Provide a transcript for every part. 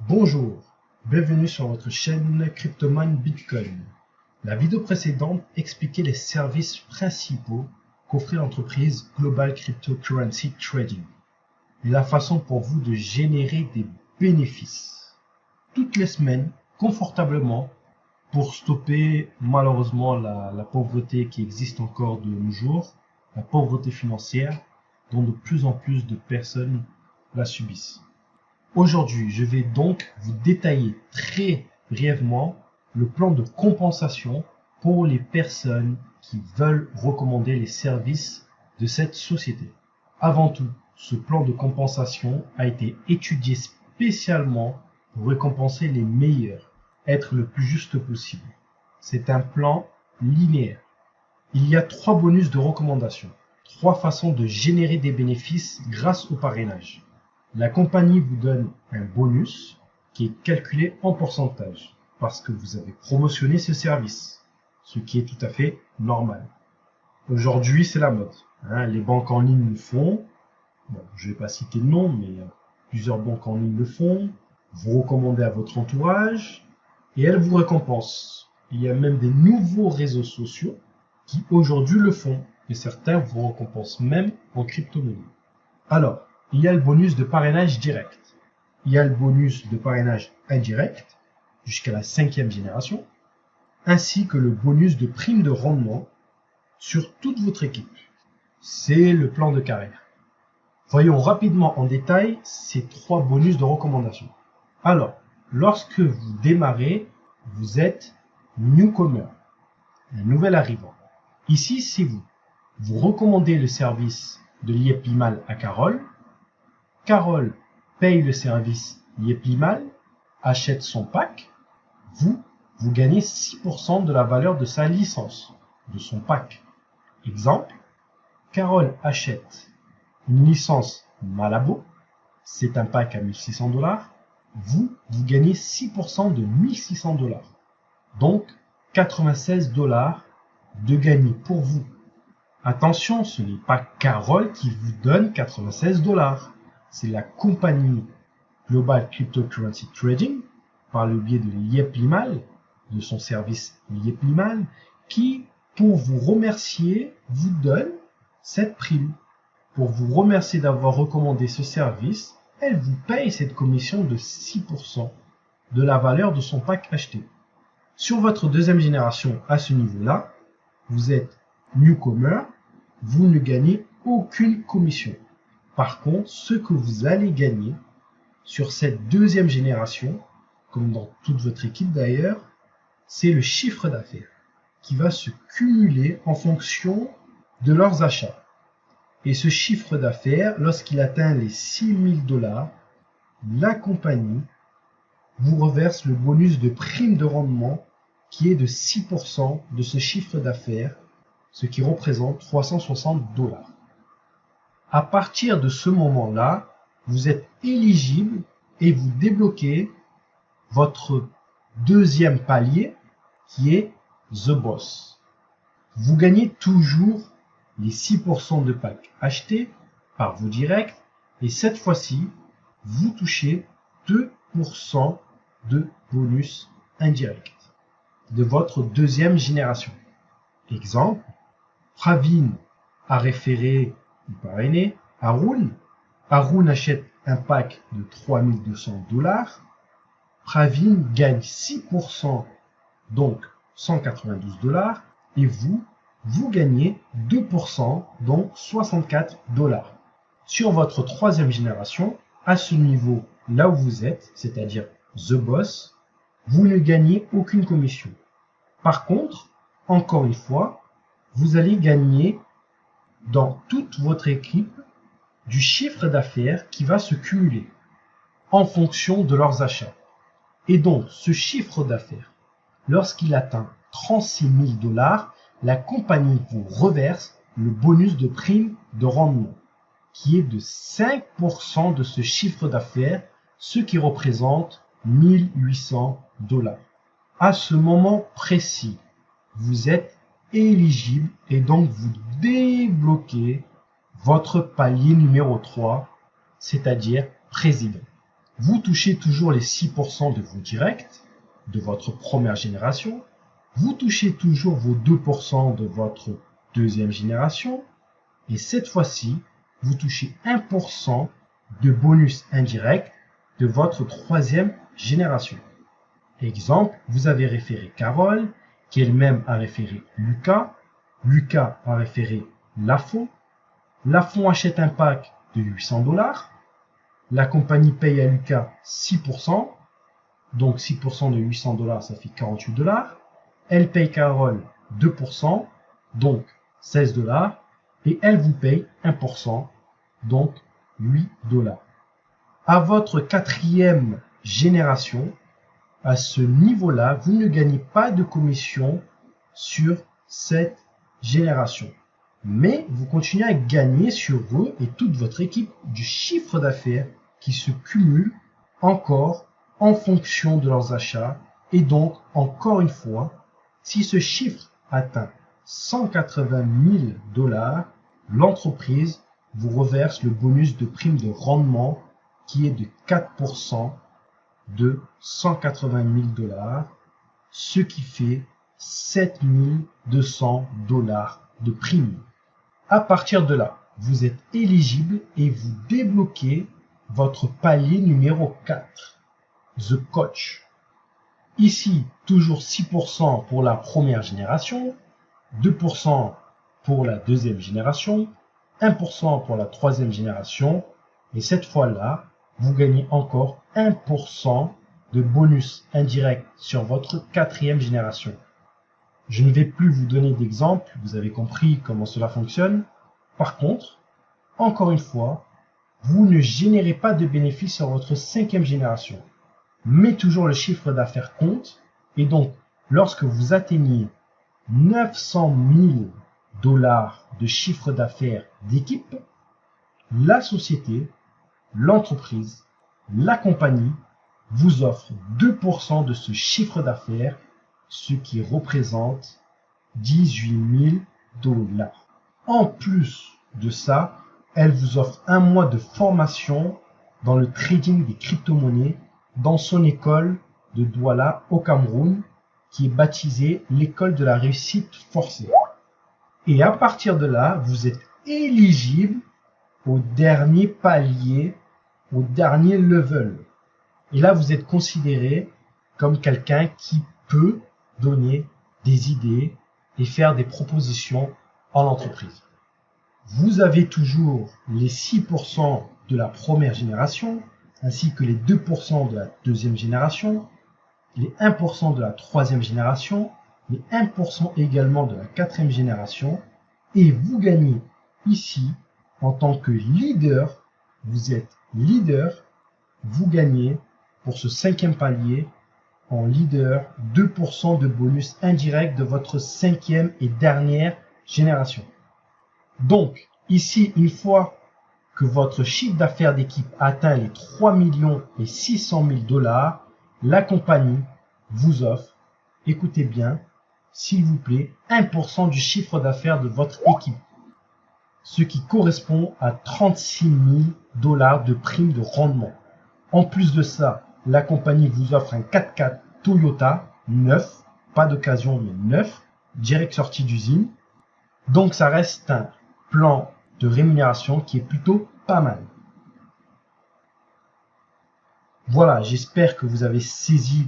Bonjour, bienvenue sur votre chaîne Cryptomine Bitcoin. La vidéo précédente expliquait les services principaux qu'offrait l'entreprise Global Cryptocurrency Trading et la façon pour vous de générer des bénéfices toutes les semaines, confortablement, pour stopper malheureusement la pauvreté qui existe encore de nos jours, la pauvreté financière dont de plus en plus de personnes la subissent. Aujourd'hui, je vais donc vous détailler très brièvement le plan de compensation pour les personnes qui veulent recommander les services de cette société. Avant tout, ce plan de compensation a été étudié spécialement pour récompenser les meilleurs, être le plus juste possible. C'est un plan linéaire. Il y a 3 bonus de recommandation, 3 façons de générer des bénéfices grâce au parrainage. La compagnie vous donne un bonus qui est calculé en pourcentage parce que vous avez promotionné ce service, ce qui est tout à fait normal. Aujourd'hui, c'est la mode. Les banques en ligne le font. Bon, je ne vais pas citer de nom, mais plusieurs banques en ligne le font. Vous recommandez à votre entourage et elles vous récompensent. Il y a même des nouveaux réseaux sociaux qui aujourd'hui le font et certains vous récompensent même en crypto-monnaie. Alors, il y a le bonus de parrainage direct. Il y a le bonus de parrainage indirect jusqu'à la 5e génération, ainsi que le bonus de prime de rendement sur toute votre équipe. C'est le plan de carrière. Voyons rapidement en détail ces 3 bonus de recommandation. Alors, lorsque vous démarrez, vous êtes newcomer, un nouvel arrivant. Ici, c'est vous. Vous recommandez le service de Lieplimal à Carole. Carole paye le service Lieplimal, achète son pack. Vous gagnez 6% de la valeur de sa licence, de son pack. Exemple, Carole achète une licence Malabo, c'est un pack à 1600 $. Vous gagnez 6% de 1600 $. Donc, 96 $ de gagné pour vous. Attention, ce n'est pas Carole qui vous donne 96 $. C'est la compagnie Global Cryptocurrency Trading, par le biais de Lieplimal, de son service Lieplimal, qui, pour vous remercier, vous donne cette prime. Pour vous remercier d'avoir recommandé ce service, elle vous paye cette commission de 6% de la valeur de son pack acheté. Sur votre 2e génération à ce niveau-là, vous êtes newcomer, vous ne gagnez aucune commission. Par contre, ce que vous allez gagner sur cette 2e génération, comme dans toute votre équipe d'ailleurs, c'est le chiffre d'affaires qui va se cumuler en fonction de leurs achats. Et ce chiffre d'affaires, lorsqu'il atteint les 6 000 $, la compagnie vous reverse le bonus de prime de rendement qui est de 6% de ce chiffre d'affaires, ce qui représente 360 $. À partir de ce moment-là, vous êtes éligible et vous débloquez votre 2e palier qui est The Boss. Vous gagnez toujours les 6% de pack achetés par vos directs et cette fois-ci, vous touchez 2% de bonus indirect de votre 2e génération. Exemple, Pravin a référé ou parrainé Haroun. Haroun achète un pack de 3200 $. Pravin gagne 6%, donc 192 $, et vous gagnez 2%, donc 64 $. Sur votre 3e génération, à ce niveau, là où vous êtes, c'est-à-dire The Boss, vous ne gagnez aucune commission. Par contre, encore une fois, vous allez gagner dans toute votre équipe du chiffre d'affaires qui va se cumuler en fonction de leurs achats. Et donc, ce chiffre d'affaires, lorsqu'il atteint 36 000 $, la compagnie vous reverse le bonus de prime de rendement, qui est de 5% de ce chiffre d'affaires, ce qui représente 1800 $. À ce moment précis, vous êtes éligible et donc vous débloquez votre palier numéro 3, c'est-à-dire président. vous touchez toujours les 6% de vos directs, de votre première génération, vous touchez toujours vos 2% de votre deuxième génération, et cette fois-ci, vous touchez 1% de bonus indirect de votre troisième génération. Exemple, vous avez référé Carole, qui elle-même a référé Lucas, Lucas a référé Lafont, Lafont achète un pack de $800, la compagnie paye à Lucas 6%, donc 6% de $800, ça fait $48, elle paye Carole 2%, donc $16, et elle vous paye 1%, donc $8. À votre quatrième génération, à ce niveau-là, vous ne gagnez pas de commission sur cette génération. Mais vous continuez à gagner sur eux et toute votre équipe du chiffre d'affaires qui se cumule encore en fonction de leurs achats. Et donc, encore une fois, si ce chiffre atteint $180 000, l'entreprise vous reverse le bonus de prime de rendement qui est de 4% de $180 000, ce qui fait $7 200 de prime. À partir de là, vous êtes éligible et vous débloquez votre palier numéro 4, The Coach. Ici, toujours 6% pour la première génération, 2% pour la deuxième génération, 1% pour la troisième génération, et cette fois-là, vous gagnez encore 1% de bonus indirect sur votre quatrième génération. Je ne vais plus vous donner d'exemple, vous avez compris comment cela fonctionne. Par contre, encore une fois, vous ne générez pas de bénéfices sur votre cinquième génération. Mais toujours le chiffre d'affaires compte, et donc lorsque vous atteignez $900 000 de chiffre d'affaires d'équipe, la société, l'entreprise, la compagnie vous offre 2% de ce chiffre d'affaires, ce qui représente $18 000. En plus de ça, elle vous offre un mois de formation dans le trading des crypto-monnaies dans son école de Douala au Cameroun, qui est baptisée l'école de la réussite forcée. Et à partir de là, vous êtes éligible au dernier palier, au dernier level. Et là, vous êtes considéré comme quelqu'un qui peut donner des idées et faire des propositions en entreprise. Vous avez toujours les 6% de la première génération, ainsi que les 2% de la deuxième génération, les 1% de la troisième génération, les 1% également de la quatrième génération, et vous gagnez ici, en tant que leader, vous êtes leader, vous gagnez pour ce cinquième palier, en leader, 2% de bonus indirect de votre cinquième et dernière génération. Donc, ici, une fois que votre chiffre d'affaires d'équipe atteint les $3 600 000, la compagnie vous offre, écoutez bien, s'il vous plaît, 1% du chiffre d'affaires de votre équipe, ce qui correspond à $36 000 de prime de rendement. En plus de ça, la compagnie vous offre un 4x4 Toyota neuf, pas d'occasion mais neuf, direct sorti d'usine. Donc ça reste un plan de rémunération qui est plutôt pas mal. Voilà, j'espère que vous avez saisi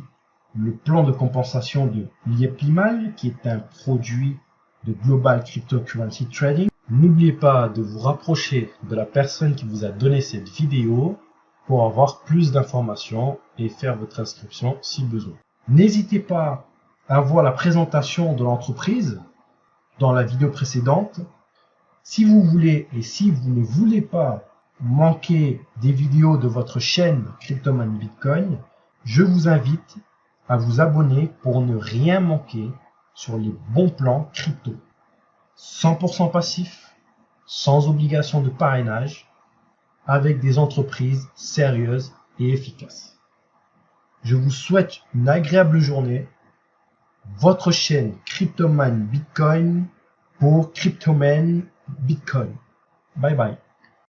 le plan de compensation de Lieplimal, qui est un produit de Global Cryptocurrency Trading. N'oubliez pas de vous rapprocher de la personne qui vous a donné cette vidéo pour avoir plus d'informations et faire votre inscription si besoin. N'hésitez pas à voir la présentation de l'entreprise dans la vidéo précédente. Si vous voulez et si vous ne voulez pas manquer des vidéos de votre chaîne Cryptoman Bitcoin, je vous invite à vous abonner pour ne rien manquer sur les bons plans crypto. 100% passif, sans obligation de parrainage, avec des entreprises sérieuses et efficaces. Je vous souhaite une agréable journée. Votre chaîne Cryptoman Bitcoin pour Cryptoman Bitcoin. Bye bye.